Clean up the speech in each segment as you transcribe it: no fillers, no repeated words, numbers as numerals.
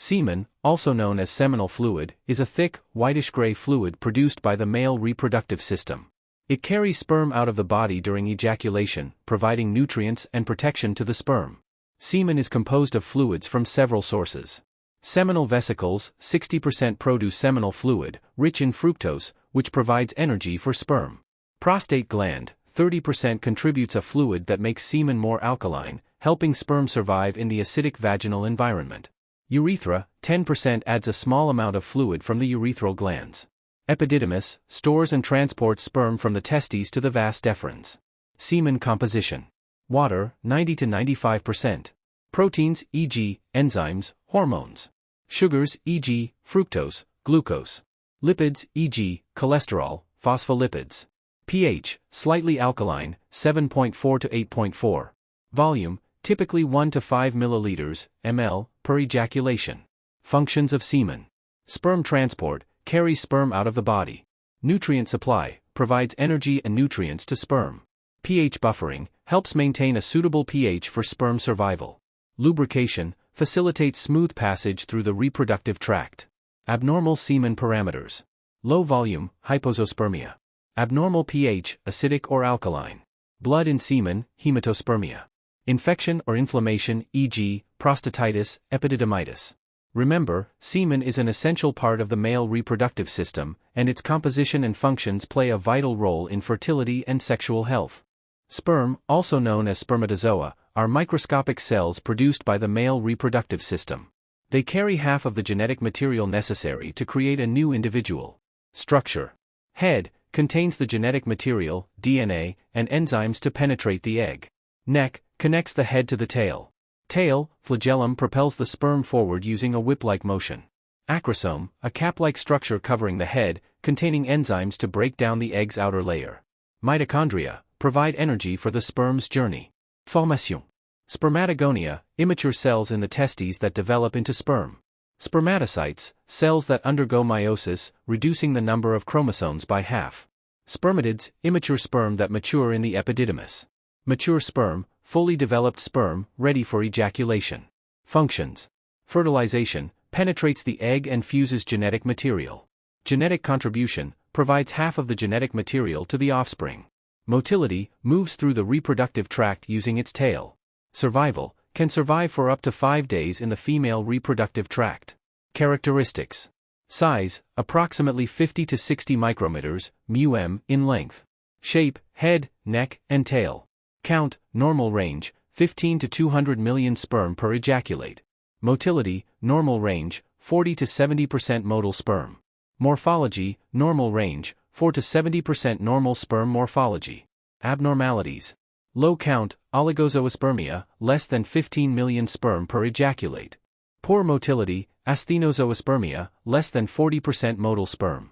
Semen, also known as seminal fluid, is a thick, whitish-gray fluid produced by the male reproductive system. It carries sperm out of the body during ejaculation, providing nutrients and protection to the sperm. Semen is composed of fluids from several sources. Seminal vesicles, 60% produce seminal fluid, rich in fructose, which provides energy for sperm. Prostate gland, 30% contributes a fluid that makes semen more alkaline, helping sperm survive in the acidic vaginal environment. Urethra, 10% adds a small amount of fluid from the urethral glands. Epididymis, stores and transports sperm from the testes to the vas deferens. Semen composition. Water, 90 to 95%. Proteins, e.g., enzymes, hormones. Sugars, e.g., fructose, glucose. Lipids, e.g., cholesterol, phospholipids. pH, slightly alkaline, 7.4 to 8.4. Volume, typically 1 to 5 milliliters, ml, per ejaculation. Functions of semen. Sperm transport, carries sperm out of the body. Nutrient supply, provides energy and nutrients to sperm. pH buffering, helps maintain a suitable pH for sperm survival. Lubrication, facilitates smooth passage through the reproductive tract. Abnormal semen parameters. Low volume, hypozospermia. Abnormal pH, acidic or alkaline. Blood in semen, hematospermia. Infection or inflammation, e.g., prostatitis, epididymitis. Remember, semen is an essential part of the male reproductive system, and its composition and functions play a vital role in fertility and sexual health. Sperm, also known as spermatozoa, are microscopic cells produced by the male reproductive system. They carry half of the genetic material necessary to create a new individual. Structure. Head, contains the genetic material, DNA, and enzymes to penetrate the egg. Neck, connects the head to the tail. Tail, flagellum propels the sperm forward using a whip-like motion. Acrosome, a cap-like structure covering the head, containing enzymes to break down the egg's outer layer. Mitochondria, provide energy for the sperm's journey. Formation. Spermatogonia, immature cells in the testes that develop into sperm. Spermatocytes, cells that undergo meiosis, reducing the number of chromosomes by half. Spermatids, immature sperm that mature in the epididymis. Mature sperm, fully developed sperm, ready for ejaculation. Functions. Fertilization, penetrates the egg and fuses genetic material. Genetic contribution, provides half of the genetic material to the offspring. Motility, moves through the reproductive tract using its tail. Survival, can survive for up to 5 days in the female reproductive tract. Characteristics. Size, approximately 50 to 60 micrometers, μm, in length. Shape, head, neck, and tail. Count, normal range, 15 to 200 million sperm per ejaculate. Motility, normal range, 40 to 70% motile sperm. Morphology, normal range, 4 to 70% normal sperm morphology. Abnormalities. Low count, oligozoospermia, less than 15 million sperm per ejaculate. Poor motility, asthenozoospermia, less than 40% motile sperm.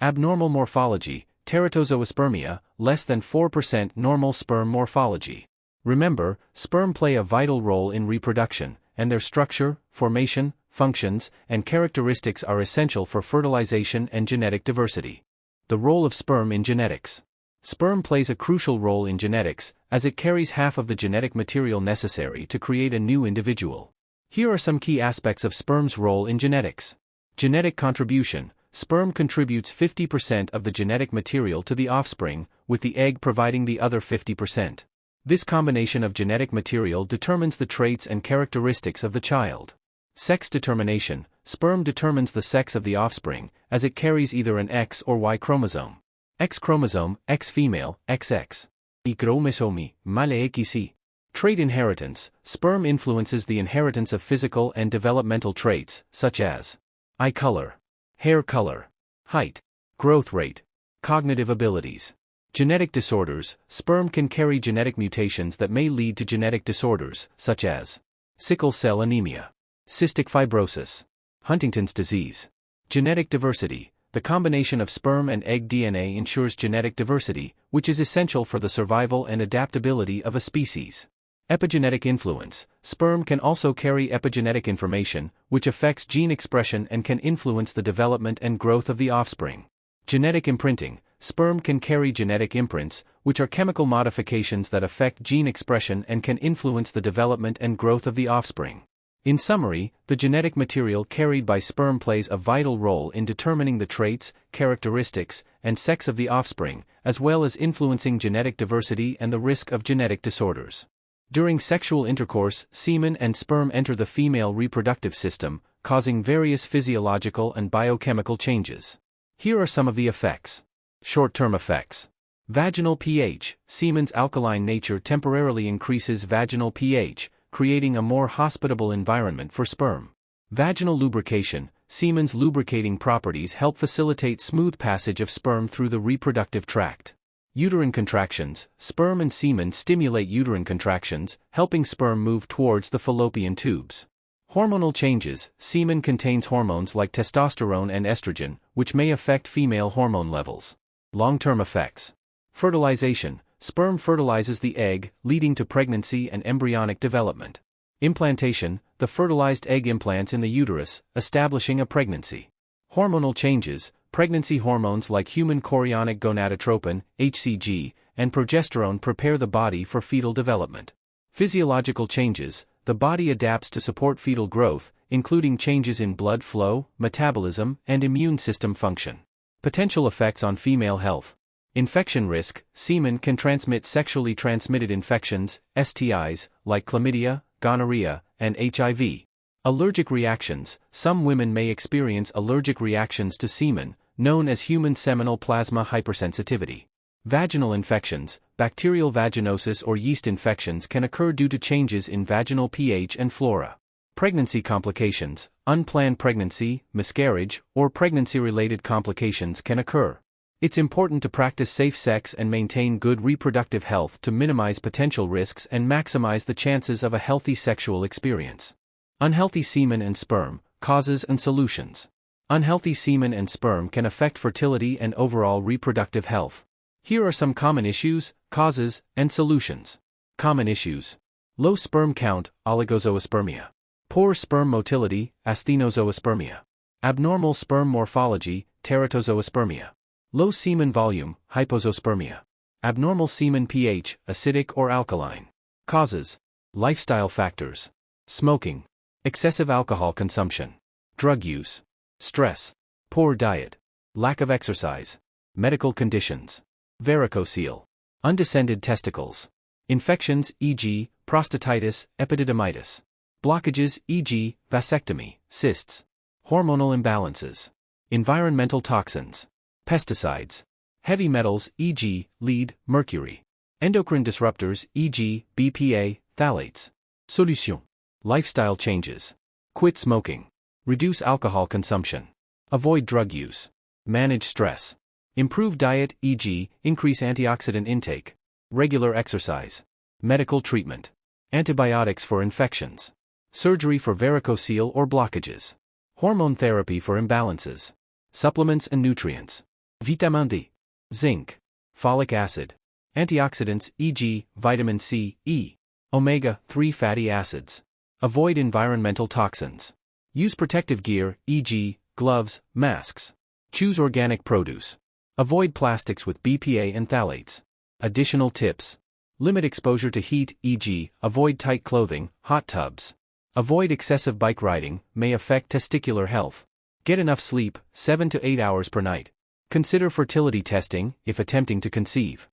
Abnormal morphology, teratozoospermia, less than 4% normal sperm morphology. Remember, sperm play a vital role in reproduction, and their structure, formation, functions, and characteristics are essential for fertilization and genetic diversity. The role of sperm in genetics. Sperm plays a crucial role in genetics, as it carries half of the genetic material necessary to create a new individual. Here are some key aspects of sperm's role in genetics. Genetic contribution. Sperm contributes 50% of the genetic material to the offspring, with the egg providing the other 50%. This combination of genetic material determines the traits and characteristics of the child. Sex determination. Sperm determines the sex of the offspring, as it carries either an X or Y chromosome. X chromosome, X female, XX. Y chromosomi, male XY. Trait inheritance. Sperm influences the inheritance of physical and developmental traits, such as eye color, hair color, height, growth rate, cognitive abilities. Genetic disorders. Sperm can carry genetic mutations that may lead to genetic disorders, such as sickle cell anemia, cystic fibrosis, Huntington's disease. Genetic diversity. The combination of sperm and egg DNA ensures genetic diversity, which is essential for the survival and adaptability of a species. Epigenetic influence. Sperm can also carry epigenetic information, which affects gene expression and can influence the development and growth of the offspring. Genetic imprinting. Sperm can carry genetic imprints, which are chemical modifications that affect gene expression and can influence the development and growth of the offspring. In summary, the genetic material carried by sperm plays a vital role in determining the traits, characteristics, and sex of the offspring, as well as influencing genetic diversity and the risk of genetic disorders. During sexual intercourse, semen and sperm enter the female reproductive system, causing various physiological and biochemical changes. Here are some of the effects. Short-term effects. Vaginal pH. Semen's alkaline nature temporarily increases vaginal pH, creating a more hospitable environment for sperm. Vaginal lubrication. Semen's lubricating properties help facilitate smooth passage of sperm through the reproductive tract. Uterine contractions. Sperm and semen stimulate uterine contractions, helping sperm move towards the fallopian tubes. Hormonal changes. Semen contains hormones like testosterone and estrogen, which may affect female hormone levels. Long-term effects. Fertilization. Sperm fertilizes the egg, leading to pregnancy and embryonic development. Implantation. The fertilized egg implants in the uterus, establishing a pregnancy. Hormonal changes. Pregnancy hormones like human chorionic gonadotropin, HCG, and progesterone prepare the body for fetal development. Physiological changes. The body adapts to support fetal growth, including changes in blood flow, metabolism, and immune system function. Potential effects on female health. Infection risk. Semen can transmit sexually transmitted infections, STIs, like chlamydia, gonorrhea, and HIV. Allergic reactions. Some women may experience allergic reactions to semen, known as human seminal plasma hypersensitivity. Vaginal infections. Bacterial vaginosis or yeast infections can occur due to changes in vaginal pH and flora. Pregnancy complications. Unplanned pregnancy, miscarriage, or pregnancy-related complications can occur. It's important to practice safe sex and maintain good reproductive health to minimize potential risks and maximize the chances of a healthy sexual experience. Unhealthy semen and sperm, causes and solutions. Unhealthy semen and sperm can affect fertility and overall reproductive health. Here are some common issues, causes, and solutions. Common issues. Low sperm count, oligozoospermia. Poor sperm motility, asthenozoospermia. Abnormal sperm morphology, teratozoospermia. Low semen volume, hypozoospermia. Abnormal semen pH, acidic or alkaline. Causes. Lifestyle factors. Smoking. Excessive alcohol consumption. Drug use. Stress. Poor diet. Lack of exercise. Medical conditions. Varicocele. Undescended testicles. Infections, e.g., prostatitis, epididymitis. Blockages, e.g., vasectomy, cysts. Hormonal imbalances. Environmental toxins. Pesticides. Heavy metals, e.g., lead, mercury. Endocrine disruptors, e.g., BPA, phthalates. Solution. Lifestyle changes. Quit smoking. Reduce alcohol consumption. Avoid drug use. Manage stress. Improve diet, e.g., increase antioxidant intake. Regular exercise. Medical treatment. Antibiotics for infections. Surgery for varicocele or blockages. Hormone therapy for imbalances. Supplements and nutrients. Vitamin D. Zinc. Folic acid. Antioxidants, e.g., vitamin C, E. Omega-3 fatty acids. Avoid environmental toxins. Use protective gear, e.g., gloves, masks. Choose organic produce. Avoid plastics with BPA and phthalates. Additional tips. Limit exposure to heat, e.g., avoid tight clothing, hot tubs. Avoid excessive bike riding, may affect testicular health. Get enough sleep, 7 to 8 hours per night. Consider fertility testing, if attempting to conceive.